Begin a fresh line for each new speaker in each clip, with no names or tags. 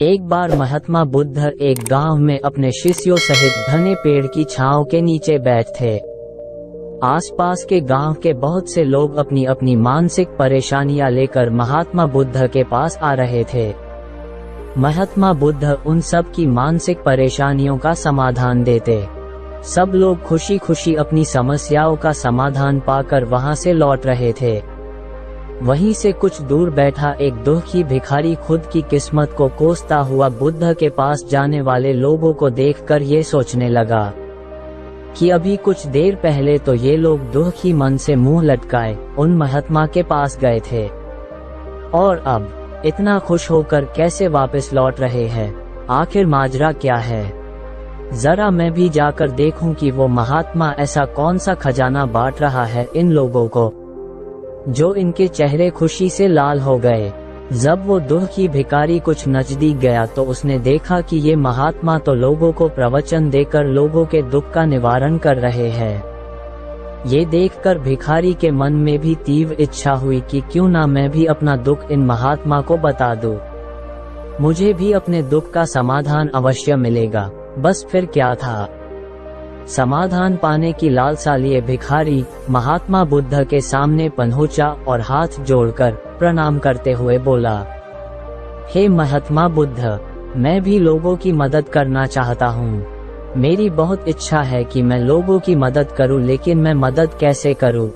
एक बार महात्मा बुद्ध एक गांव में अपने शिष्यों सहित घने पेड़ की छांव के नीचे बैठे थे। आसपास के गांव के बहुत से लोग अपनी अपनी मानसिक परेशानियां लेकर महात्मा बुद्ध के पास आ रहे थे। महात्मा बुद्ध उन सब की मानसिक परेशानियों का समाधान देते। सब लोग खुशी खुशी अपनी समस्याओं का समाधान पाकर वहां से लौट रहे थे। वहीं से कुछ दूर बैठा एक दुखी भिखारी खुद की किस्मत को कोसता हुआ बुद्ध के पास जाने वाले लोगों को देखकर ये सोचने लगा कि अभी कुछ देर पहले तो ये लोग दुखी मन से मुंह लटकाए उन महात्मा के पास गए थे, और अब इतना खुश होकर कैसे वापस लौट रहे हैं। आखिर माजरा क्या है? जरा मैं भी जाकर देखूं कि वो महात्मा ऐसा कौन सा खजाना बांट रहा है इन लोगों को, जो इनके चेहरे खुशी से लाल हो गए। जब वो दुखी भिखारी कुछ नजदीक गया तो उसने देखा कि ये महात्मा तो लोगों को प्रवचन देकर लोगों के दुख का निवारण कर रहे हैं। ये देखकर भिखारी के मन में भी तीव्र इच्छा हुई कि क्यों ना मैं भी अपना दुख इन महात्मा को बता दूं। मुझे भी अपने दुख का समाधान अवश्य मिलेगा। बस फिर क्या था, समाधान पाने की लालसा लिए भिखारी महात्मा बुद्ध के सामने पहुंचा और हाथ जोड़कर प्रणाम करते हुए बोला, हे महात्मा बुद्ध, मैं भी लोगों की मदद करना चाहता हूँ। मेरी बहुत इच्छा है कि मैं लोगों की मदद करूँ, लेकिन मैं मदद कैसे करूँ?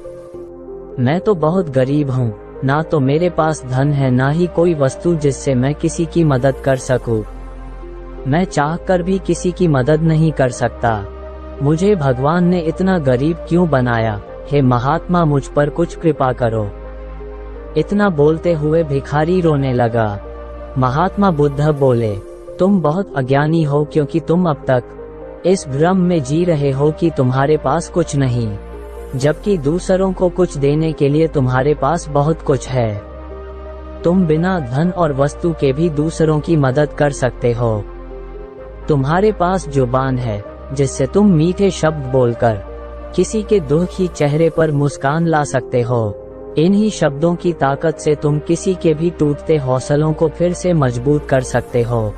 मैं तो बहुत गरीब हूँ, ना तो मेरे पास धन है, ना ही कोई वस्तु जिससे मैं किसी की मदद कर सकूँ। मैं चाहकर भी किसी की मदद नहीं कर सकता। मुझे भगवान ने इतना गरीब क्यों बनाया? हे महात्मा, मुझ पर कुछ कृपा करो। इतना बोलते हुए भिखारी रोने लगा। महात्मा बुद्ध बोले, तुम बहुत अज्ञानी हो, क्योंकि तुम अब तक इस भ्रम में जी रहे हो कि तुम्हारे पास कुछ नहीं, जबकि दूसरों को कुछ देने के लिए तुम्हारे पास बहुत कुछ है। तुम बिना धन और वस्तु के भी दूसरों की मदद कर सकते हो। तुम्हारे पास जुबान है जिससे तुम मीठे शब्द बोलकर किसी के दुखी चेहरे पर मुस्कान ला सकते हो। इन्हीं शब्दों की ताकत से तुम किसी के भी टूटते हौसलों को फिर से मजबूत कर सकते हो।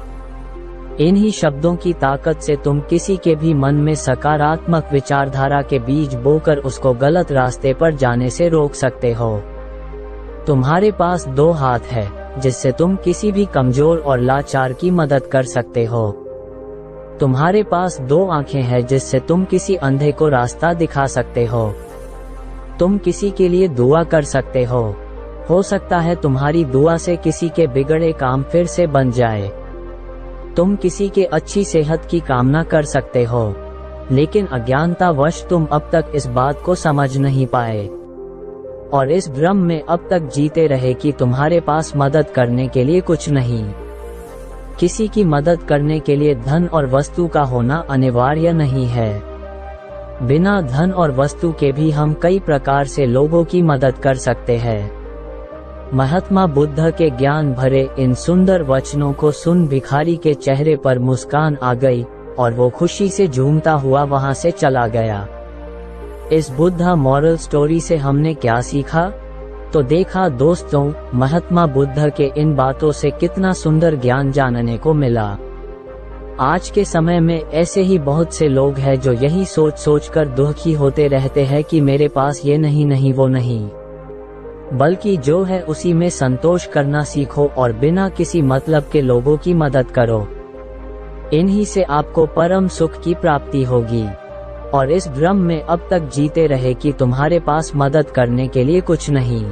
इन्हीं शब्दों की ताकत से तुम किसी के भी मन में सकारात्मक विचारधारा के बीज बोकर उसको गलत रास्ते पर जाने से रोक सकते हो। तुम्हारे पास दो हाथ है जिससे तुम किसी भी कमजोर और लाचार की मदद कर सकते हो। तुम्हारे पास दो आंखें हैं जिससे तुम किसी अंधे को रास्ता दिखा सकते हो। तुम किसी के लिए दुआ कर सकते हो सकता है तुम्हारी दुआ से किसी के बिगड़े काम फिर से बन जाए। तुम किसी के अच्छी सेहत की कामना कर सकते हो, लेकिन अज्ञानतावश तुम अब तक इस बात को समझ नहीं पाए और इस भ्रम में अब तक जीते रहे कि तुम्हारे पास मदद करने के लिए कुछ नहीं। किसी की मदद करने के लिए धन और वस्तु का होना अनिवार्य नहीं है। बिना धन और वस्तु के भी हम कई प्रकार से लोगों की मदद कर सकते हैं। महात्मा बुद्ध के ज्ञान भरे इन सुंदर वचनों को सुन भिखारी के चेहरे पर मुस्कान आ गई और वो खुशी से झूमता हुआ वहां से चला गया। इस बुद्धा मॉरल स्टोरी से हमने क्या सीखा? तो देखा दोस्तों, महात्मा बुद्ध के इन बातों से कितना सुंदर ज्ञान जानने को मिला। आज के समय में ऐसे ही बहुत से लोग हैं जो यही सोच सोच कर दुखी होते रहते हैं कि मेरे पास ये नहीं वो नहीं, बल्कि जो है उसी में संतोष करना सीखो और बिना किसी मतलब के लोगों की मदद करो। इन्हीं से आपको परम सुख की प्राप्ति होगी। और इस भ्रम में अब तक जीते रहे कि तुम्हारे पास मदद करने के लिए कुछ नहीं।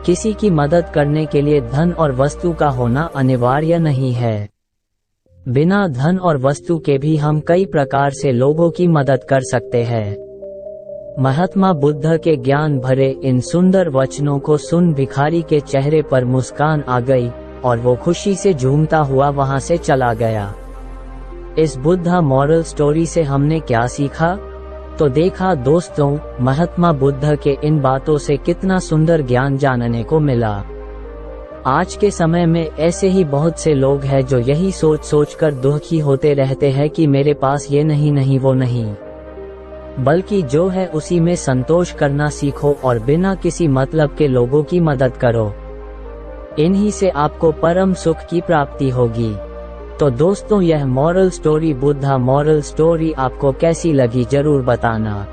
किसी की मदद करने के लिए धन और वस्तु का होना अनिवार्य नहीं है। बिना धन और वस्तु के भी हम कई प्रकार से लोगों की मदद कर सकते हैं। महात्मा बुद्ध के ज्ञान भरे इन सुंदर वचनों को सुन भिखारी के चेहरे पर मुस्कान आ गई और वो खुशी से झूमता हुआ वहां से चला गया। इस बुद्धा मॉरल स्टोरी से हमने क्या सीखा? तो देखा दोस्तों, महात्मा बुद्ध के इन बातों से कितना सुंदर ज्ञान जानने को मिला। आज के समय में ऐसे ही बहुत से लोग हैं जो यही सोच सोच कर दुखी होते रहते हैं कि मेरे पास ये नहीं वो नहीं, बल्कि जो है उसी में संतोष करना सीखो और बिना किसी मतलब के लोगों की मदद करो। इन्हीं से आपको परम सुख की प्राप्ति होगी। तो दोस्तों, यह moral story, Buddha moral story आपको कैसी लगी जरूर बताना।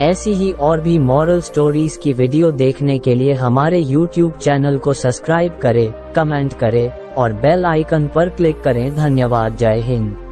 ऐसी ही और भी मॉरल स्टोरीज की वीडियो देखने के लिए हमारे YouTube चैनल को सब्सक्राइब करें, कमेंट करें और बेल आइकन पर क्लिक करें। धन्यवाद। जय हिंद।